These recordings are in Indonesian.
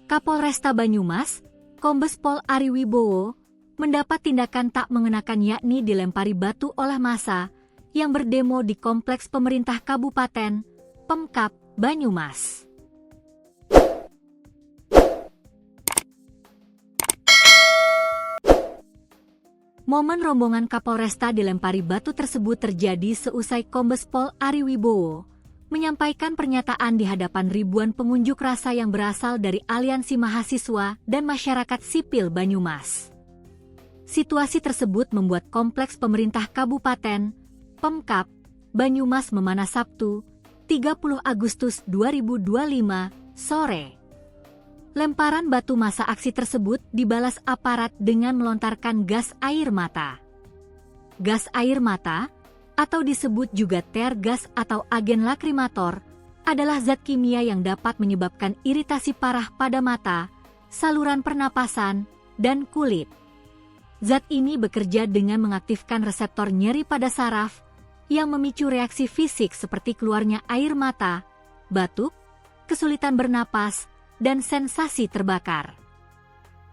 Kapolresta Banyumas, Kombes Pol Ari Wibowo, mendapat tindakan tak mengenakan yakni dilempari batu oleh massa yang berdemo di kompleks pemerintah Kabupaten Pemkab Banyumas. Momen rombongan Kapolresta dilempari batu tersebut terjadi seusai Kombes Pol Ari Wibowo menyampaikan pernyataan di hadapan ribuan pengunjuk rasa yang berasal dari Aliansi Mahasiswa dan Masyarakat Sipil Banyumas. Situasi tersebut membuat kompleks pemerintah Kabupaten Pemkab Banyumas memanas Sabtu, 30 Agustus 2025, sore. Lemparan batu massa aksi tersebut dibalas aparat dengan melontarkan gas air mata. Gas air mata, atau disebut juga tear gas atau agen lakrimator, adalah zat kimia yang dapat menyebabkan iritasi parah pada mata, saluran pernapasan, dan kulit. Zat ini bekerja dengan mengaktifkan reseptor nyeri pada saraf, yang memicu reaksi fisik seperti keluarnya air mata, batuk, kesulitan bernapas, dan sensasi terbakar.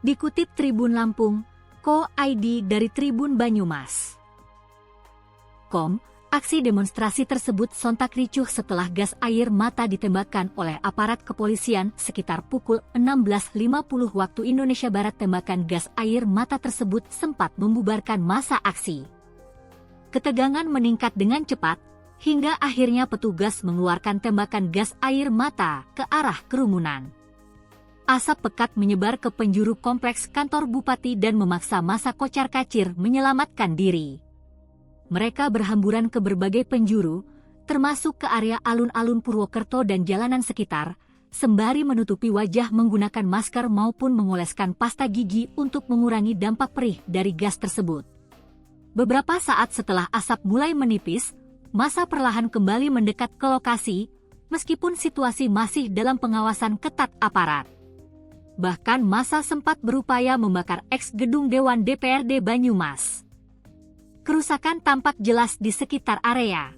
Dikutip Tribun Lampung, Co.id dari Tribun Banyumas. Aksi demonstrasi tersebut sontak ricuh setelah gas air mata ditembakkan oleh aparat kepolisian sekitar pukul 16.50 waktu Indonesia Barat. Tembakan gas air mata tersebut sempat membubarkan massa aksi. Ketegangan meningkat dengan cepat, hingga akhirnya petugas mengeluarkan tembakan gas air mata ke arah kerumunan. Asap pekat menyebar ke penjuru kompleks kantor bupati dan memaksa massa kocar-kacir menyelamatkan diri. Mereka berhamburan ke berbagai penjuru, termasuk ke area alun-alun Purwokerto dan jalanan sekitar, sembari menutupi wajah menggunakan masker maupun mengoleskan pasta gigi untuk mengurangi dampak perih dari gas tersebut. Beberapa saat setelah asap mulai menipis, massa perlahan kembali mendekat ke lokasi, meskipun situasi masih dalam pengawasan ketat aparat. Bahkan massa sempat berupaya membakar eks-gedung Dewan DPRD Banyumas. Kerusakan tampak jelas di sekitar area.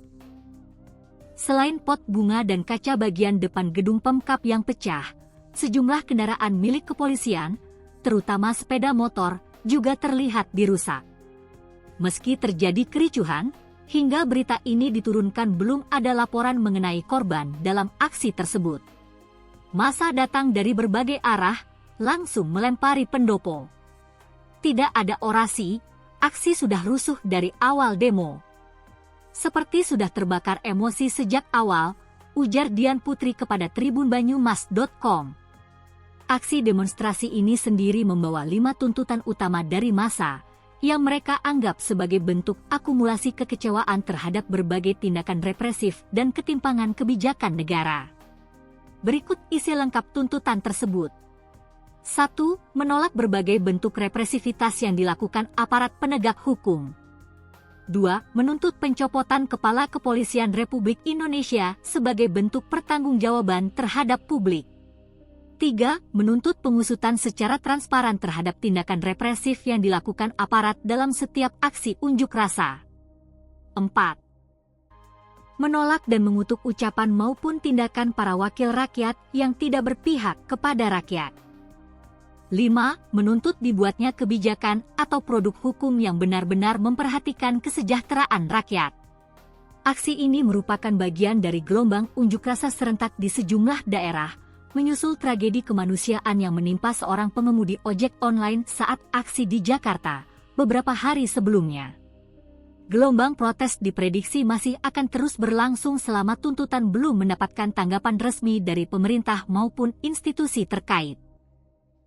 Selain pot bunga dan kaca bagian depan gedung Pemkab yang pecah, sejumlah kendaraan milik kepolisian, terutama sepeda motor, juga terlihat dirusak. Meski terjadi kericuhan, hingga berita ini diturunkan belum ada laporan mengenai korban dalam aksi tersebut. Massa datang dari berbagai arah, langsung melempari pendopo. Tidak ada orasi, aksi sudah rusuh dari awal demo. Seperti sudah terbakar emosi sejak awal, ujar Dian Putri kepada tribunbanyumas.com. Aksi demonstrasi ini sendiri membawa 5 tuntutan utama dari massa, yang mereka anggap sebagai bentuk akumulasi kekecewaan terhadap berbagai tindakan represif dan ketimpangan kebijakan negara. Berikut isi lengkap tuntutan tersebut. 1. Menolak berbagai bentuk represivitas yang dilakukan aparat penegak hukum. 2. Menuntut pencopotan Kepala Kepolisian Republik Indonesia sebagai bentuk pertanggungjawaban terhadap publik. 3. Menuntut pengusutan secara transparan terhadap tindakan represif yang dilakukan aparat dalam setiap aksi unjuk rasa. 4. Menolak dan mengutuk ucapan maupun tindakan para wakil rakyat yang tidak berpihak kepada rakyat. 5. Menuntut dibuatnya kebijakan atau produk hukum yang benar-benar memperhatikan kesejahteraan rakyat. Aksi ini merupakan bagian dari gelombang unjuk rasa serentak di sejumlah daerah, menyusul tragedi kemanusiaan yang menimpa seorang pengemudi ojek online saat aksi di Jakarta beberapa hari sebelumnya. Gelombang protes diprediksi masih akan terus berlangsung selama tuntutan belum mendapatkan tanggapan resmi dari pemerintah maupun institusi terkait.